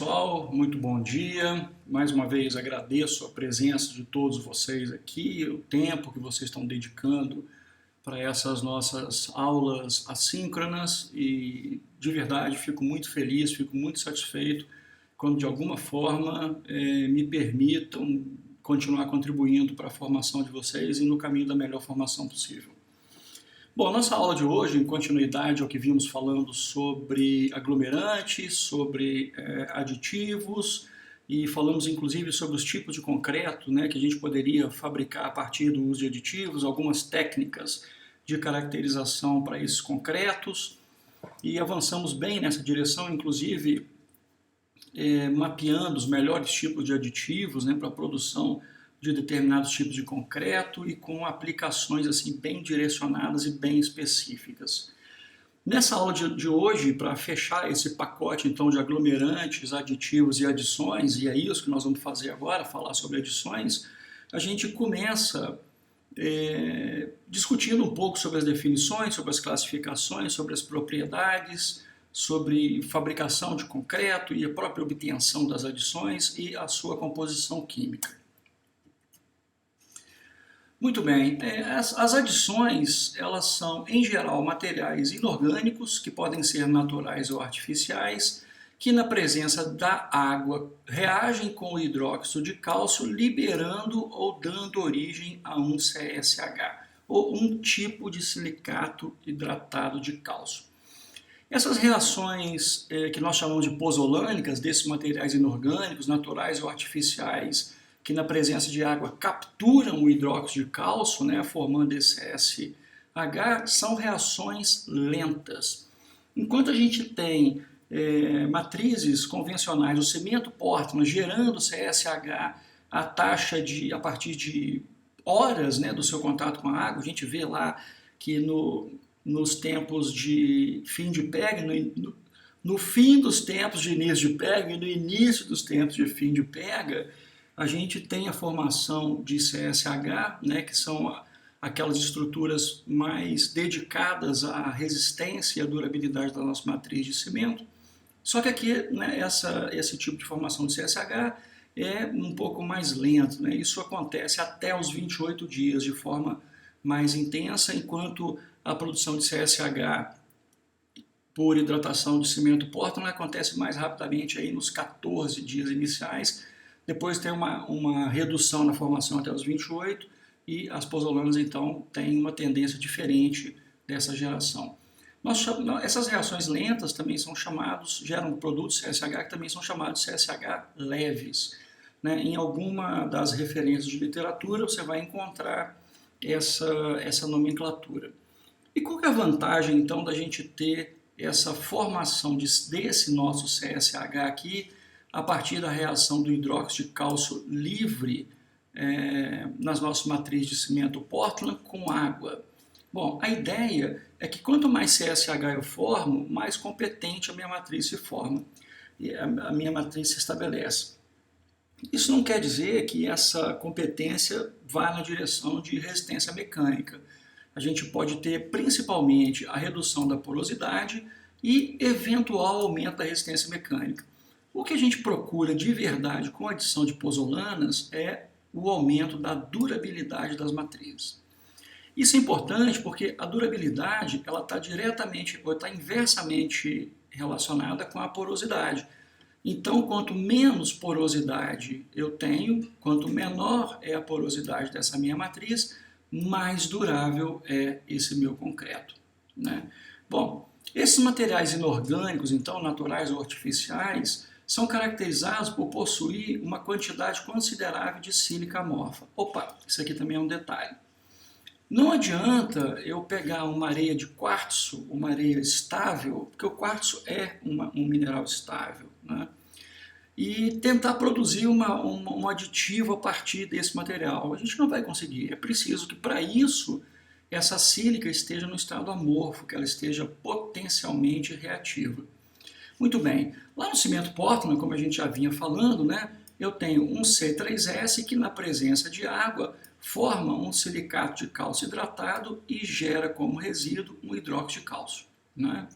Pessoal, muito bom dia. Mais uma vez agradeço a presença de todos vocês aqui, o tempo que vocês estão dedicando para essas nossas aulas assíncronas e de verdade fico muito feliz, fico muito satisfeito quando de alguma forma me permitam continuar contribuindo para a formação de vocês e no caminho da melhor formação possível. Bom, nossa aula de hoje, em continuidade ao que vimos falando sobre aglomerantes, sobre aditivos e falamos inclusive sobre os tipos de concreto, né, que a gente poderia fabricar a partir do uso de aditivos, algumas técnicas de caracterização para esses concretos e avançamos bem nessa direção, inclusive mapeando os melhores tipos de aditivos, né, para a produção de determinados tipos de concreto e com aplicações assim bem direcionadas e bem específicas. Nessa aula de hoje, para fechar esse pacote então de aglomerantes, aditivos e adições, e é isso que nós vamos fazer agora, falar sobre adições, a gente começa discutindo um pouco sobre as definições, sobre as classificações, sobre as propriedades, sobre fabricação de concreto e a própria obtenção das adições e a sua composição química. Muito bem, as adições, elas são, em geral, materiais inorgânicos, que podem ser naturais ou artificiais, que na presença da água reagem com o hidróxido de cálcio, liberando ou dando origem a um CSH, ou um tipo de silicato hidratado de cálcio. Essas reações que nós chamamos de pozolânicas, desses materiais inorgânicos, naturais ou artificiais, que na presença de água capturam o hidróxido de cálcio, né, formando esse SH, são reações lentas. Enquanto a gente tem matrizes convencionais, o cimento Portland gerando CSH a partir de horas, né, do seu contato com a água, a gente vê lá que nos tempos de fim de pega, no fim dos tempos de início de pega e no início dos tempos de fim de pega, a gente tem a formação de CSH, né, que são aquelas estruturas mais dedicadas à resistência e à durabilidade da nossa matriz de cimento. Só que aqui, né, esse tipo de formação de CSH é um pouco mais lento, né? Isso acontece até os 28 dias de forma mais intensa, enquanto a produção de CSH por hidratação de cimento Portland acontece mais rapidamente aí nos 14 dias iniciais. Depois tem uma redução na formação até os 28 e as pozolanas então têm uma tendência diferente dessa geração. Essas reações lentas também geram produtos CSH que também são chamados CSH leves. Né? Em alguma das referências de literatura você vai encontrar essa nomenclatura. E qual que é a vantagem então da gente ter essa formação desse nosso CSH aqui a partir da reação do hidróxido de cálcio livre nas nossas matrizes de cimento Portland com água? Bom, a ideia é que quanto mais CSH eu formo, mais competente a minha matriz se forma e a minha matriz se estabelece. Isso não quer dizer que essa competência vá na direção de resistência mecânica. A gente pode ter principalmente a redução da porosidade e eventual aumento da resistência mecânica. O que a gente procura de verdade com a adição de pozolanas é o aumento da durabilidade das matrizes. Isso é importante porque a durabilidade está diretamente ou está inversamente relacionada com a porosidade. Então, quanto menos porosidade eu tenho, quanto menor é a porosidade dessa minha matriz, mais durável é esse meu concreto. Né? Bom, esses materiais inorgânicos, então naturais ou artificiais, são caracterizados por possuir uma quantidade considerável de sílica amorfa. Opa, isso aqui também é um detalhe. Não adianta eu pegar uma areia de quartzo, uma areia estável, porque o quartzo é um mineral estável, né? E tentar produzir um aditivo a partir desse material. A gente não vai conseguir. É preciso que, para isso, essa sílica esteja no estado amorfo, que ela esteja potencialmente reativa. Muito bem, lá no cimento Portland, como a gente já vinha falando, né, eu tenho um C3S que na presença de água forma um silicato de cálcio hidratado e gera como resíduo um hidróxido de cálcio. Né?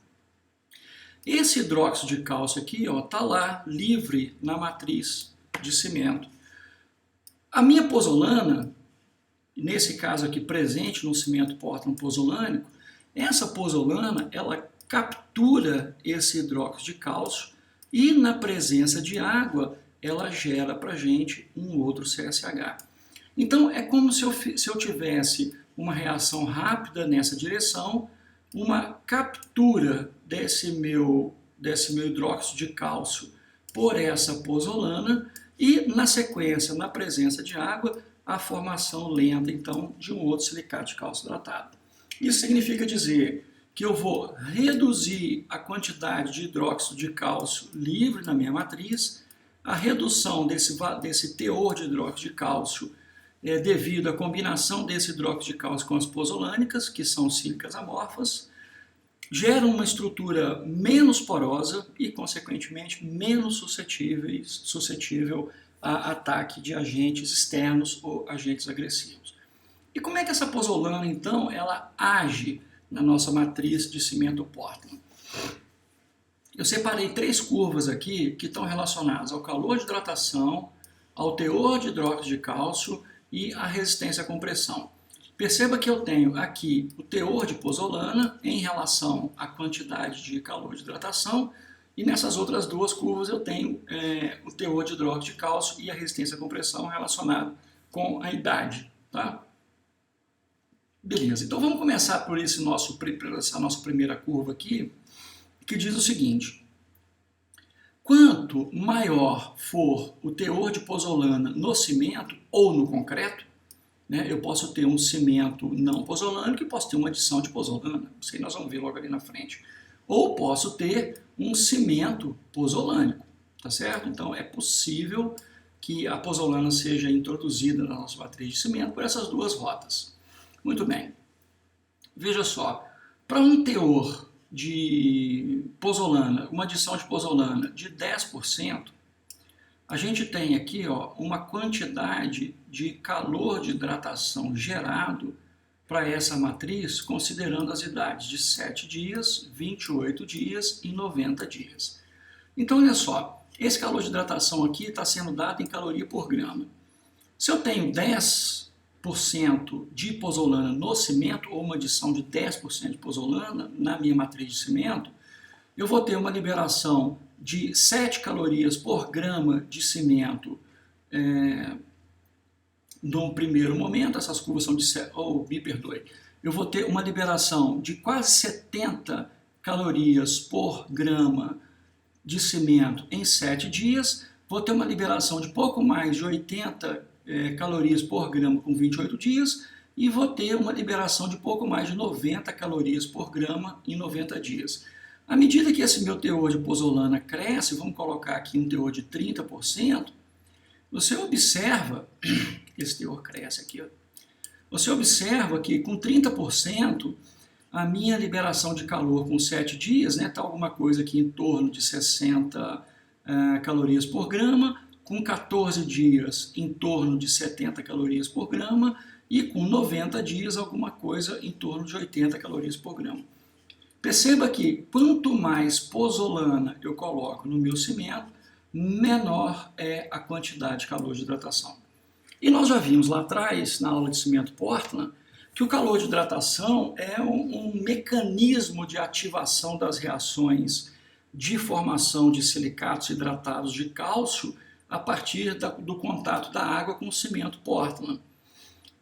Esse hidróxido de cálcio aqui está lá, livre na matriz de cimento. A minha pozolana, nesse caso aqui presente no cimento Portland pozolânico, essa pozolana ela captura esse hidróxido de cálcio e na presença de água ela gera para a gente um outro CSH. Então é como se eu tivesse uma reação rápida nessa direção, uma captura desse meu hidróxido de cálcio por essa pozolana e na sequência, na presença de água, a formação lenta então de um outro silicato de cálcio hidratado. Isso significa dizer que eu vou reduzir a quantidade de hidróxido de cálcio livre na minha matriz, a redução desse teor de hidróxido de cálcio devido à combinação desse hidróxido de cálcio com as pozolânicas, que são sílicas amorfas, gera uma estrutura menos porosa e, consequentemente, menos suscetível a ataque de agentes externos ou agentes agressivos. E como é que essa pozolana, então, ela age na nossa matriz de cimento Portland? Eu separei 3 curvas aqui que estão relacionadas ao calor de hidratação, ao teor de hidróxido de cálcio e à resistência à compressão. Perceba que eu tenho aqui o teor de pozolana em relação à quantidade de calor de hidratação e nessas outras 2 curvas eu tenho o teor de hidróxido de cálcio e a resistência à compressão relacionado com a idade. Tá? Beleza, então vamos começar por essa nossa primeira curva aqui, que diz o seguinte: quanto maior for o teor de pozolana no cimento ou no concreto, eu posso ter um cimento não pozolânico e posso ter uma adição de pozolana, isso aí nós vamos ver logo ali na frente. Ou posso ter um cimento pozolânico, tá certo? Então é possível que a pozolana seja introduzida na nossa matriz de cimento por essas 2 rotas. Muito bem. Veja só, para um teor de pozolana, uma adição de pozolana de 10%, a gente tem aqui uma quantidade de calor de hidratação gerado para essa matriz, considerando as idades de 7 dias, 28 dias e 90 dias. Então, olha só, esse calor de hidratação aqui está sendo dado em caloria por grama. Se eu tenho 10% de pozolana no cimento, ou uma adição de 10% de pozolana na minha matriz de cimento, eu vou ter uma liberação de 7 calorias por grama de cimento num primeiro momento. Essas curvas são de... me perdoe. Eu vou ter uma liberação de quase 70 calorias por grama de cimento em 7 dias. Vou ter uma liberação de pouco mais de 80 calorias por grama com 28 dias. E vou ter uma liberação de pouco mais de 90 calorias por grama em 90 dias. À medida que esse meu teor de pozolana cresce, vamos colocar aqui um teor de 30%, você observa, esse teor cresce aqui, você observa que com 30%, a minha liberação de calor com 7 dias, está alguma coisa aqui em torno de 60 calorias por grama, com 14 dias em torno de 70 calorias por grama e com 90 dias alguma coisa em torno de 80 calorias por grama. Perceba que quanto mais pozolana eu coloco no meu cimento, menor é a quantidade de calor de hidratação. E nós já vimos lá atrás, na aula de cimento Portland, que o calor de hidratação é um mecanismo de ativação das reações de formação de silicatos hidratados de cálcio a partir do contato da água com o cimento Portland.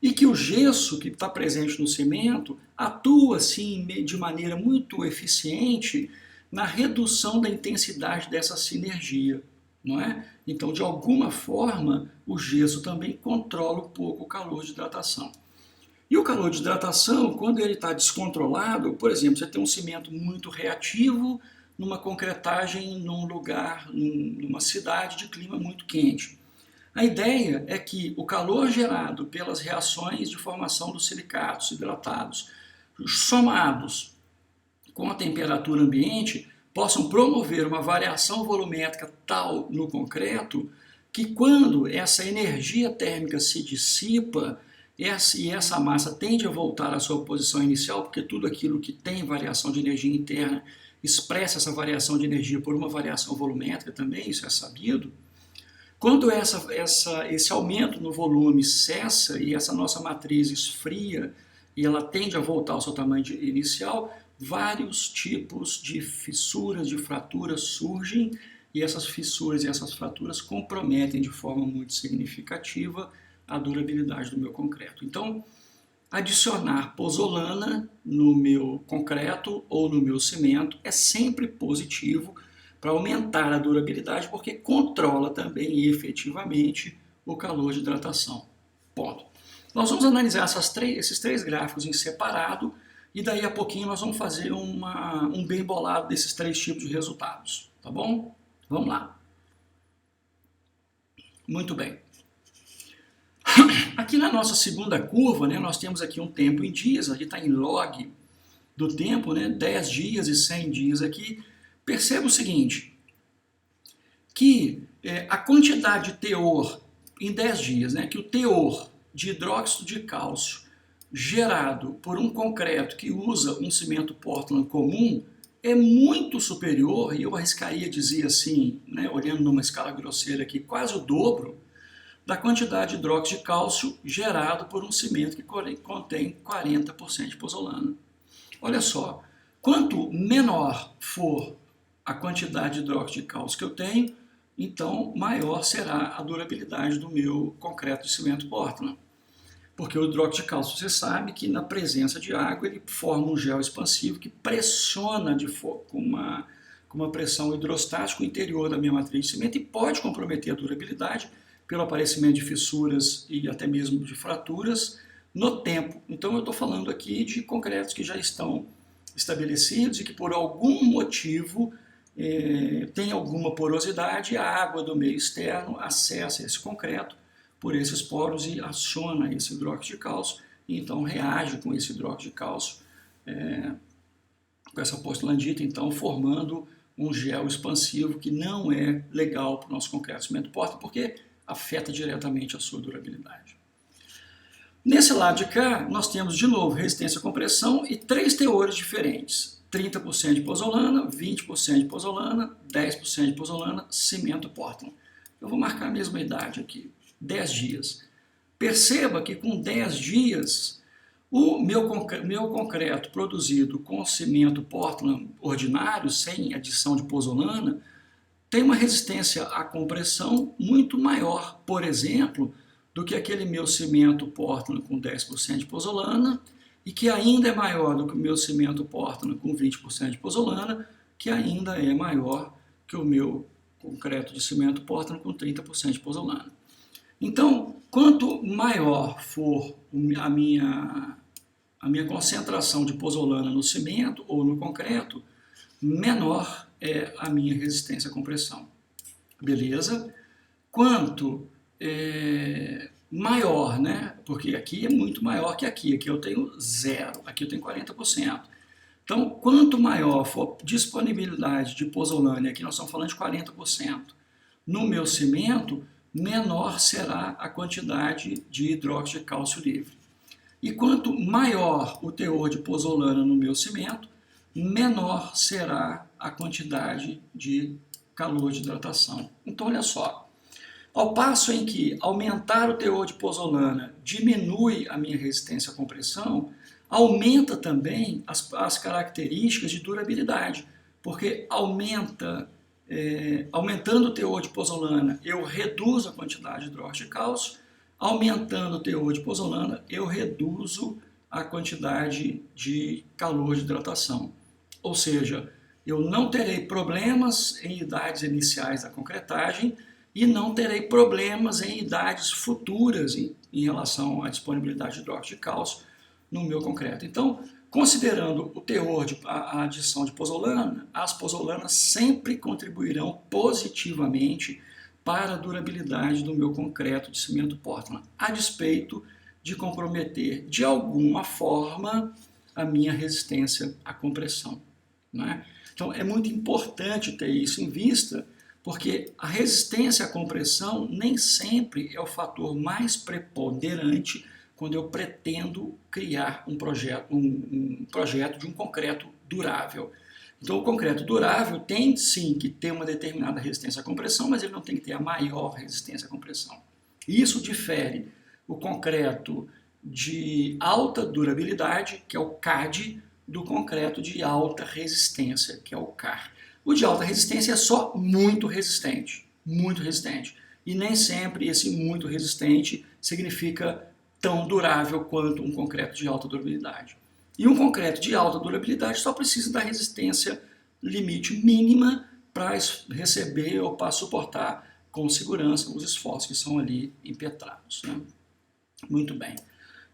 E que o gesso que está presente no cimento atua assim, de maneira muito eficiente na redução da intensidade dessa sinergia, não é? Então, de alguma forma, o gesso também controla um pouco o calor de hidratação. E o calor de hidratação, quando ele está descontrolado, por exemplo, você tem um cimento muito reativo numa concretagem num lugar, numa cidade de clima muito quente. A ideia é que o calor gerado pelas reações de formação dos silicatos hidratados, somados com a temperatura ambiente, possam promover uma variação volumétrica tal no concreto que quando essa energia térmica se dissipa e essa massa tende a voltar à sua posição inicial, porque tudo aquilo que tem variação de energia interna expressa essa variação de energia por uma variação volumétrica também, isso é sabido. Quando esse aumento no volume cessa e essa nossa matriz esfria e ela tende a voltar ao seu tamanho inicial, vários tipos de fissuras, de fraturas surgem e essas fissuras e essas fraturas comprometem de forma muito significativa a durabilidade do meu concreto. Então, adicionar pozolana no meu concreto ou no meu cimento é sempre positivo para aumentar a durabilidade, porque controla também efetivamente o calor de hidratação. Ponto. Nós vamos analisar esses três gráficos em separado e daí a pouquinho nós vamos fazer um bem bolado desses três tipos de resultados, tá bom? Vamos lá. Muito bem. Aqui na nossa segunda curva, né, nós temos aqui um tempo em dias, aqui está em log do tempo, né, 10 dias e 100 dias aqui. Perceba o seguinte, que a quantidade de teor em 10 dias, né, que o teor de hidróxido de cálcio gerado por um concreto que usa um cimento Portland comum é muito superior, e eu arriscaria dizer assim, né, olhando numa escala grosseira aqui, quase o dobro da quantidade de hidróxido de cálcio gerado por um cimento que contém 40% de pozolana. Olha só, quanto menor for a quantidade de hidróxido de cálcio que eu tenho, então maior será a durabilidade do meu concreto de cimento Portland. Porque o hidróxido de cálcio, você sabe que na presença de água ele forma um gel expansivo que pressiona com uma pressão hidrostática o interior da minha matriz de cimento e pode comprometer a durabilidade pelo aparecimento de fissuras e até mesmo de fraturas no tempo. Então eu estou falando aqui de concretos que já estão estabelecidos e que por algum motivo tem alguma porosidade, a água do meio externo acessa esse concreto por esses poros e aciona esse hidróxido de cálcio e então reage com esse hidróxido de cálcio, com essa portlandita, então formando um gel expansivo que não é legal para o nosso concreto de cimento Portland, porque afeta diretamente a sua durabilidade. Nesse lado de cá, nós temos de novo resistência à compressão e três teores diferentes. 30% de pozolana, 20% de pozolana, 10% de pozolana, cimento Portland. Eu vou marcar a mesma idade aqui, 10 dias. Perceba que com 10 dias, o meu concreto produzido com cimento Portland ordinário, sem adição de pozolana, tem uma resistência à compressão muito maior, por exemplo, do que aquele meu cimento Portland com 10% de pozolana e que ainda é maior do que o meu cimento Portland com 20% de pozolana, que ainda é maior que o meu concreto de cimento Portland com 30% de pozolana. Então, quanto maior for a minha concentração de pozolana no cimento ou no concreto, menor é a minha resistência à compressão. Beleza? Quanto maior, né? Porque aqui é muito maior que aqui. Aqui eu tenho 0, aqui eu tenho 40%. Então, quanto maior for a disponibilidade de pozolana, aqui nós estamos falando de 40%, no meu cimento, menor será a quantidade de hidróxido de cálcio livre. E quanto maior o teor de pozolana no meu cimento, menor será a quantidade de calor de hidratação. Então, olha só, ao passo em que aumentar o teor de pozolana diminui a minha resistência à compressão, aumenta também as características de durabilidade, porque aumentando o teor de pozolana, eu reduzo a quantidade de hidróxido de cálcio, aumentando o teor de pozolana, eu reduzo a quantidade de calor de hidratação. Ou seja, eu não terei problemas em idades iniciais da concretagem e não terei problemas em idades futuras em relação à disponibilidade de hidróxido de cálcio no meu concreto. Então, considerando o teor a adição de pozolana, as pozolanas sempre contribuirão positivamente para a durabilidade do meu concreto de cimento Portland, a despeito de comprometer de alguma forma a minha resistência à compressão, né? Então é muito importante ter isso em vista, porque a resistência à compressão nem sempre é o fator mais preponderante quando eu pretendo criar um projeto de um concreto durável. Então, o concreto durável tem sim que ter uma determinada resistência à compressão, mas ele não tem que ter a maior resistência à compressão. Isso difere o concreto de alta durabilidade, que é o CAD, do concreto de alta resistência, que é o CAR. O de alta resistência é só muito resistente, e nem sempre esse muito resistente significa tão durável quanto um concreto de alta durabilidade. E um concreto de alta durabilidade só precisa da resistência limite mínima para receber ou para suportar com segurança os esforços que são ali impetrados, né? Muito bem.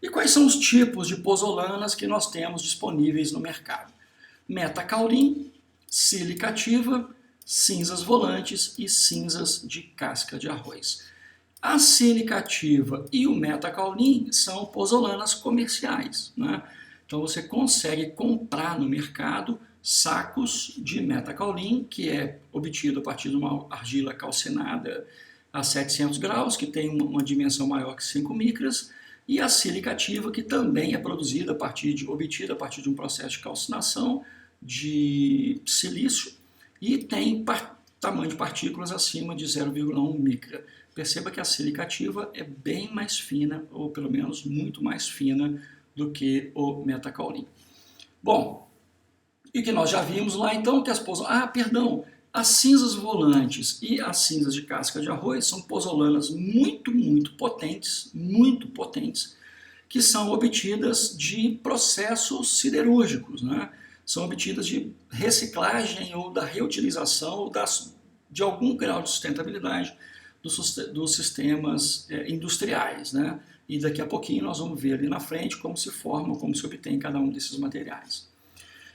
E quais são os tipos de pozolanas que nós temos disponíveis no mercado? Metakaolin, silicativa, cinzas volantes e cinzas de casca de arroz. A silicativa e o metakaolin são pozolanas comerciais, né? Então você consegue comprar no mercado sacos de metakaolin, que é obtido a partir de uma argila calcinada a 700 graus, que tem uma dimensão maior que 5 micras, e a silicativa, que também é produzida obtida a partir de um processo de calcinação de silício e tem tamanho de partículas acima de 0,1 micra. Perceba que a silicativa é bem mais fina, ou pelo menos muito mais fina, do que o metakaolin. Bom, e que nós já vimos lá então que as cinzas volantes e as cinzas de casca de arroz são pozolanas muito potentes, que são obtidas de processos siderúrgicos, né? São obtidas de reciclagem ou da reutilização ou de algum grau de sustentabilidade dos sistemas industriais, né? E daqui a pouquinho nós vamos ver ali na frente como se obtém cada um desses materiais.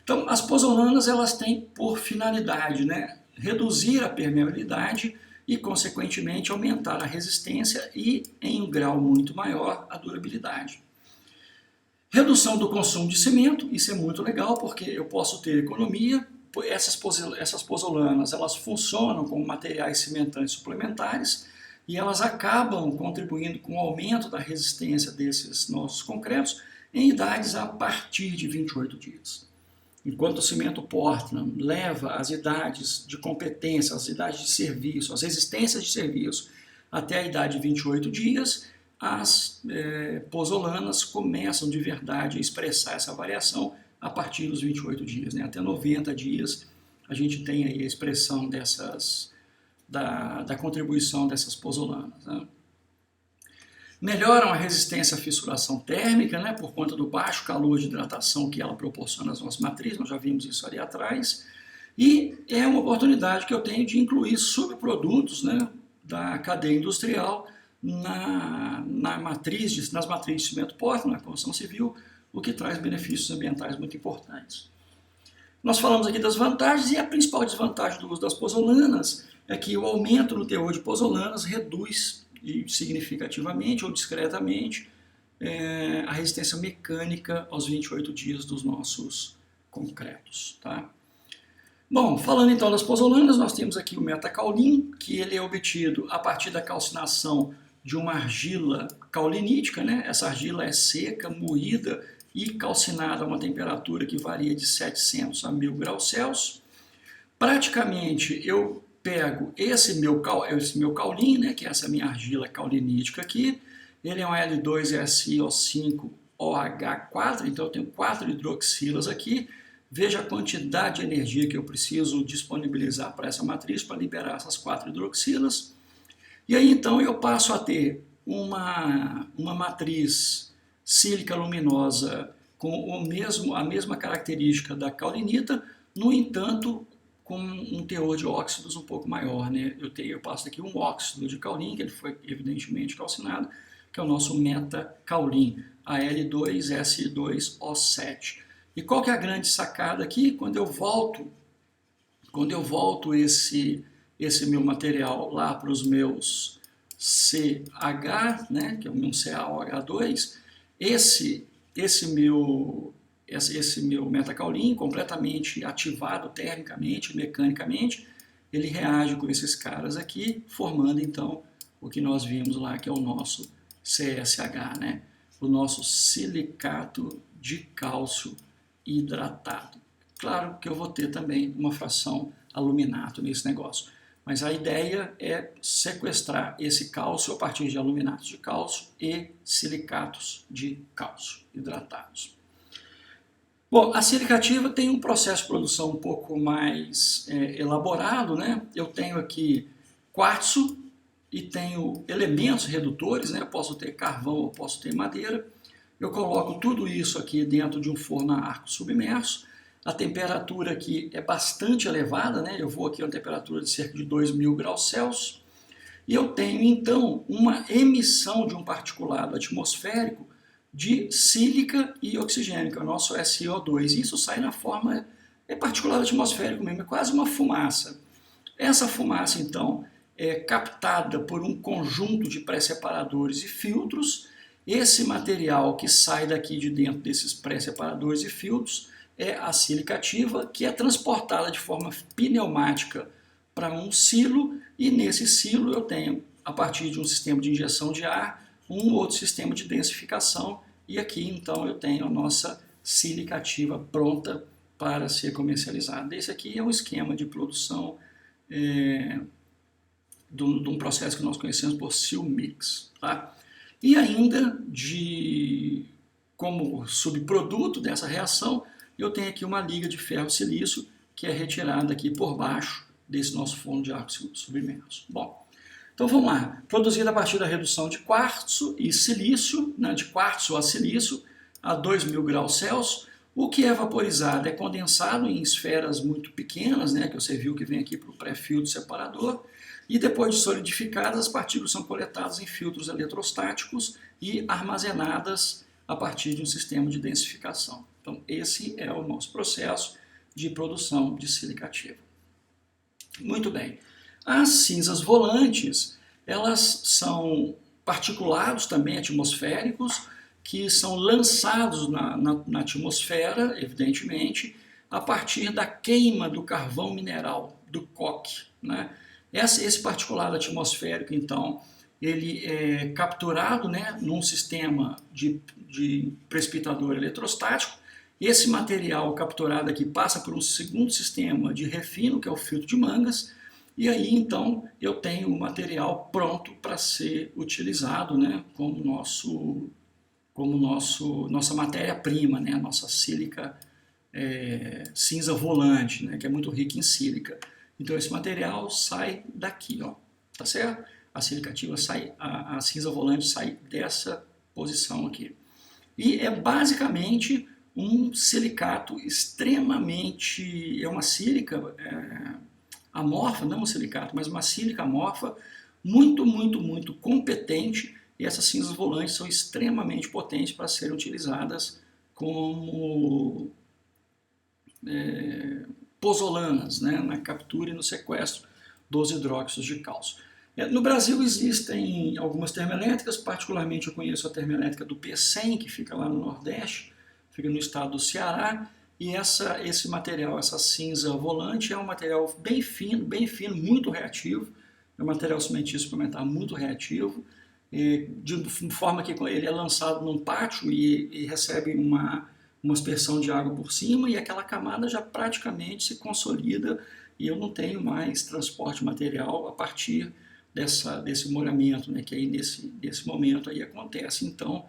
Então, as pozolanas elas têm por finalidade, né, reduzir a permeabilidade e, consequentemente, aumentar a resistência e, em um grau muito maior, a durabilidade. Redução do consumo de cimento, isso é muito legal porque eu posso ter economia. Essas pozolanas elas funcionam como materiais cimentantes suplementares e elas acabam contribuindo com o aumento da resistência desses nossos concretos em idades a partir de 28 dias. Enquanto o cimento Portland leva as idades de competência, as idades de serviço, as resistências de serviço até a idade de 28 dias, as pozolanas começam de verdade a expressar essa variação a partir dos 28 dias, né? Até 90 dias a gente tem aí a expressão da contribuição dessas pozolanas, né? Melhoram a resistência à fissuração térmica, né, por conta do baixo calor de hidratação que ela proporciona às nossas matrizes, nós já vimos isso ali atrás, e é uma oportunidade que eu tenho de incluir subprodutos, né, da cadeia industrial nas matrizes de cimento Portland, na construção civil, o que traz benefícios ambientais muito importantes. Nós falamos aqui das vantagens, e a principal desvantagem do uso das pozolanas é que o aumento no teor de pozolanas reduz significativamente ou discretamente a resistência mecânica aos 28 dias dos nossos concretos, tá? Bom, falando então das pozolanas, nós temos aqui o metakaolin, que ele é obtido a partir da calcinação de uma argila caulinítica, né? Essa argila é seca, moída e calcinada a uma temperatura que varia de 700 a 1000 graus Celsius. Praticamente eu pego esse meu caulin, né, que é essa minha argila caulinítica aqui, ele é um L2SiO5OH4, então eu tenho 4 hidroxilas aqui. Veja a quantidade de energia que eu preciso disponibilizar para essa matriz para liberar essas 4 hidroxilas. E aí então eu passo a ter uma matriz sílica luminosa com a mesma característica da caulinita, no entanto, com um teor de óxidos um pouco maior, né? Eu passo aqui um óxido de caulin, que ele foi evidentemente calcinado, que é o nosso metakaolin, a L2SI2O7. E qual que é a grande sacada aqui? Quando eu volto esse meu material lá para os meus CH, né, que é o meu CaOH2, esse meu metakaolin, completamente ativado termicamente, mecanicamente, ele reage com esses caras aqui, formando então o que nós vimos lá, que é o nosso CSH, né? O nosso silicato de cálcio hidratado. claro que eu vou ter também uma fração aluminato nesse negócio. Mas a ideia é sequestrar esse cálcio a partir de aluminatos de cálcio e silicatos de cálcio hidratados. Bom, a silicativa tem um processo de produção um pouco mais elaborado, né? Eu tenho aqui quartzo e tenho elementos redutores, né? Eu posso ter carvão ou posso ter madeira. Eu coloco tudo isso aqui dentro de um forno a arco submerso. A temperatura aqui é bastante elevada, né? Eu vou aqui a uma temperatura de cerca de 2.000 graus Celsius. E eu tenho, então, uma emissão de um particulado atmosférico de sílica e oxigênio, que é o nosso SiO2. E isso sai na forma, particulado atmosférico mesmo, é quase uma fumaça. Essa fumaça, então, é captada por um conjunto de pré-separadores e filtros. Esse material que sai daqui de dentro desses pré-separadores e filtros é a silicativa, que é transportada de forma pneumática para um silo, e nesse silo eu tenho, a partir de um sistema de injeção de ar, um outro sistema de densificação, e aqui então eu tenho a nossa silicativa pronta para ser comercializada. Esse aqui é um esquema de produção de um processo que nós conhecemos por seal mix. Tá? E ainda, como subproduto dessa reação, eu tenho aqui uma liga de ferro silício que é retirada aqui por baixo desse nosso forno de arco submerso. Bom, então vamos lá. Produzida a partir da redução de quartzo e silício, né, de quartzo a silício, a 2.000 graus Celsius. O que é vaporizado é condensado em esferas muito pequenas, né, que você viu que vem aqui para o pré-filtro separador, e depois de solidificadas, as partículas são coletadas em filtros eletrostáticos e armazenadas a partir de um sistema de densificação. Então, esse é o nosso processo de produção de silicativa. Muito bem. As cinzas volantes, elas são particulados também atmosféricos que são lançados na atmosfera, evidentemente, a partir da queima do carvão mineral, do coque, né? Esse particulado atmosférico, então, ele é capturado, né, num sistema de precipitador eletrostático. Esse material capturado aqui passa por um segundo sistema de refino, que é o filtro de mangas, e aí então eu tenho o material pronto para ser utilizado, né, como nossa matéria-prima, né, a nossa sílica cinza volante, né, que é muito rica em sílica. Então esse material sai daqui, ó, tá certo? A silicativa sai, a cinza volante sai dessa posição aqui. E é basicamente um silicato extremamente, é uma sílica amorfa, não um silicato, mas uma sílica amorfa muito, muito, muito competente, e essas cinzas volantes são extremamente potentes para serem utilizadas como pozolanas, né, na captura e no sequestro dos hidróxidos de cálcio. No Brasil existem algumas termoelétricas, particularmente eu conheço a termoelétrica do Pecém, que fica lá no Nordeste, fica no estado do Ceará, e esse material, essa cinza volante, é um material bem fino, muito reativo, é um material cimentício suplementar muito reativo, de forma que ele é lançado num pátio e recebe uma aspersão de água por cima, e aquela camada já praticamente se consolida, e eu não tenho mais transporte de material a partir desse molhamento, né, que aí nesse momento aí acontece. Então,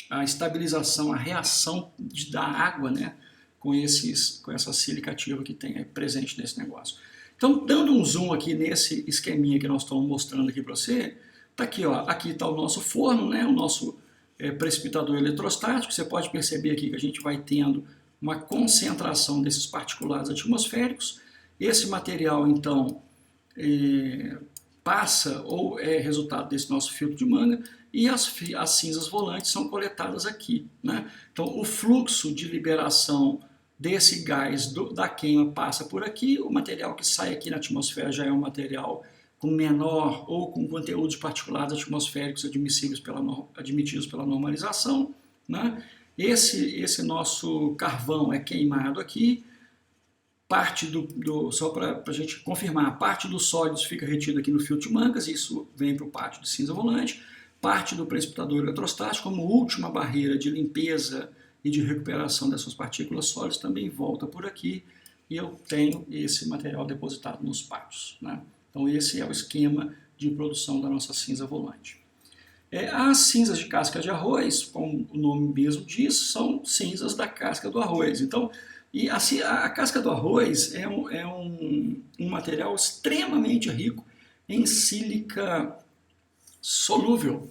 a estabilização, a reação da água, né, com essa silicativa que tem presente nesse negócio. Então, dando um zoom aqui nesse esqueminha que nós estamos mostrando aqui para você, tá aqui, ó, aqui está o nosso forno, né, o nosso precipitador eletrostático. Você pode perceber aqui que a gente vai tendo uma concentração desses particulados atmosféricos. Esse material, então, passa ou é resultado desse nosso filtro de manga, e as cinzas volantes são coletadas aqui, né? Então, o fluxo de liberação desse gás da queima passa por aqui, o material que sai aqui na atmosfera já é um material com menor ou com conteúdos particulados atmosféricos admitidos pela normalização, né? Esse nosso carvão é queimado aqui, parte só para a gente confirmar, parte dos sólidos fica retido aqui no filtro de mangas, isso vem para o pátio de cinza volante, parte do precipitador eletrostático como última barreira de limpeza e de recuperação dessas partículas sólidas também volta por aqui e eu tenho esse material depositado nos pátios, né? Então esse é o esquema de produção da nossa cinza volante. As cinzas de casca de arroz, como o nome mesmo diz, são cinzas da casca do arroz. Então, a casca do arroz é um material extremamente rico em sílica solúvel.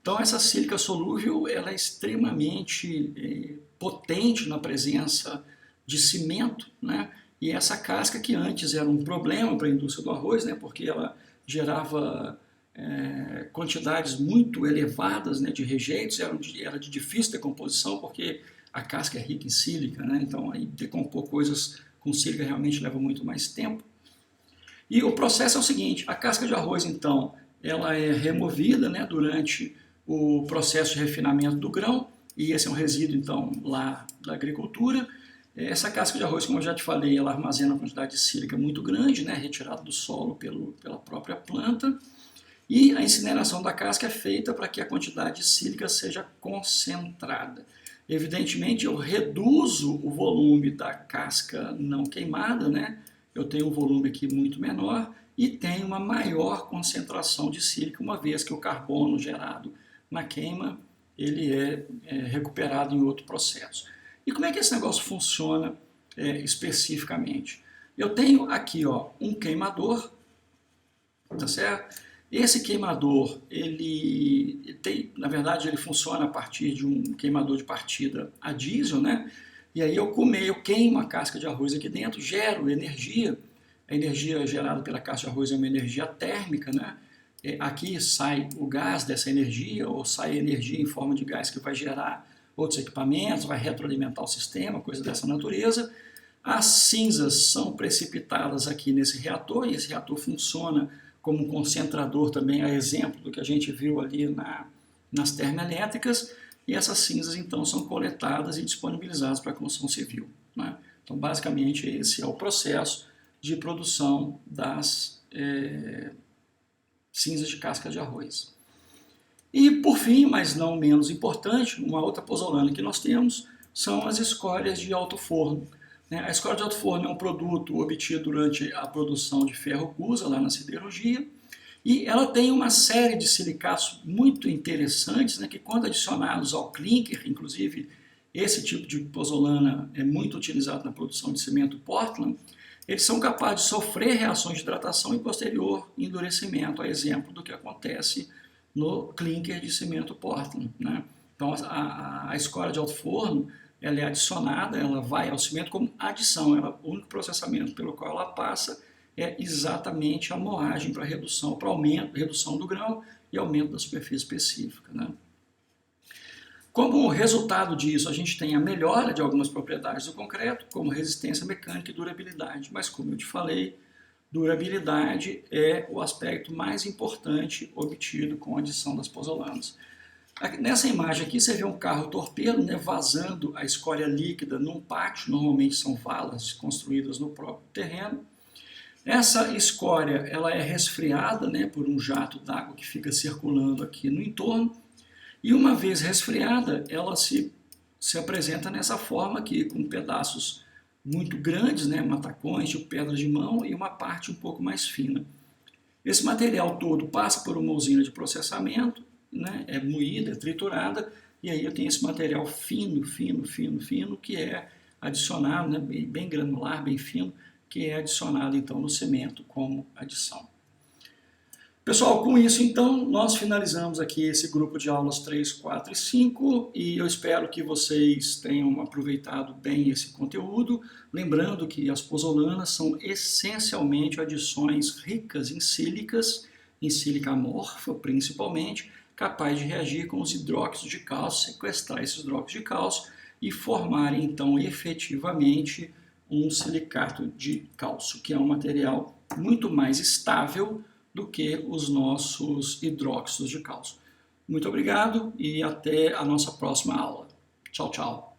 Então, essa sílica solúvel ela é extremamente potente na presença de cimento, né? E essa casca que antes era um problema para a indústria do arroz, né? Porque ela gerava quantidades muito elevadas, né, de rejeitos, era de difícil decomposição, porque a casca é rica em sílica, né? Então aí decompor coisas com sílica realmente leva muito mais tempo. E o processo é o seguinte: a casca de arroz, então, ela é removida, né, durante o processo de refinamento do grão, e esse é um resíduo, então, lá da agricultura. Essa casca de arroz, como eu já te falei, ela armazena uma quantidade de sílica muito grande, né, retirada do solo pela própria planta. E a incineração da casca é feita para que a quantidade de sílica seja concentrada. Evidentemente, eu reduzo o volume da casca não queimada, né? Eu tenho um volume aqui muito menor e tenho uma maior concentração de sílica, uma vez que o carbono gerado na queima ele é recuperado em outro processo. E como é que esse negócio funciona especificamente? Eu tenho aqui, ó, um queimador, tá certo? Esse queimador, na verdade, ele funciona a partir de um queimador de partida a diesel, né? E aí eu queimo a casca de arroz aqui dentro, gero energia. A energia gerada pela casca de arroz é uma energia térmica, né? Aqui sai o gás dessa energia, ou sai energia em forma de gás que vai gerar outros equipamentos, vai retroalimentar o sistema, coisa dessa natureza. As cinzas são precipitadas aqui nesse reator, e esse reator funciona como um concentrador também, a exemplo do que a gente viu ali nas termoelétricas, e essas cinzas então são coletadas e disponibilizadas para a construção civil, né? Então basicamente esse é o processo de produção das cinzas de casca de arroz. E por fim, mas não menos importante, uma outra pozolana que nós temos são as escórias de alto forno. A escória de alto forno é um produto obtido durante a produção de ferro-gusa lá na siderurgia, e ela tem uma série de silicatos muito interessantes, né, que quando adicionados ao clinker, inclusive esse tipo de pozolana é muito utilizado na produção de cimento Portland, eles são capazes de sofrer reações de hidratação e posterior endurecimento, a exemplo do que acontece no clinker de cimento Portland, né? Então a escória de alto forno ela é adicionada, ela vai ao cimento como adição, o único processamento pelo qual ela passa é exatamente a moagem para redução do grão e aumento da superfície específica, né? Como resultado disso, a gente tem a melhora de algumas propriedades do concreto, como resistência mecânica e durabilidade, mas como eu te falei, durabilidade é o aspecto mais importante obtido com a adição das pozolanas. Nessa imagem aqui você vê um carro torpedo, né, vazando a escória líquida num pátio, normalmente são valas construídas no próprio terreno. Essa escória ela é resfriada, né, por um jato d'água que fica circulando aqui no entorno, e uma vez resfriada ela se apresenta nessa forma aqui, com pedaços muito grandes, né, matacões, tipo pedras de mão, e uma parte um pouco mais fina. Esse material todo passa por uma usina de processamento, né, é moída, é triturada, e aí eu tenho esse material fino, que é adicionado, né, bem granular, bem fino, que é adicionado então no cimento como adição. Pessoal, com isso então nós finalizamos aqui esse grupo de aulas 3, 4 e 5, e eu espero que vocês tenham aproveitado bem esse conteúdo, lembrando que as pozolanas são essencialmente adições ricas em sílica amorfa principalmente, capaz de reagir com os hidróxidos de cálcio, sequestrar esses hidróxidos de cálcio e formarem então efetivamente um silicato de cálcio, que é um material muito mais estável do que os nossos hidróxidos de cálcio. Muito obrigado e até a nossa próxima aula. Tchau, tchau.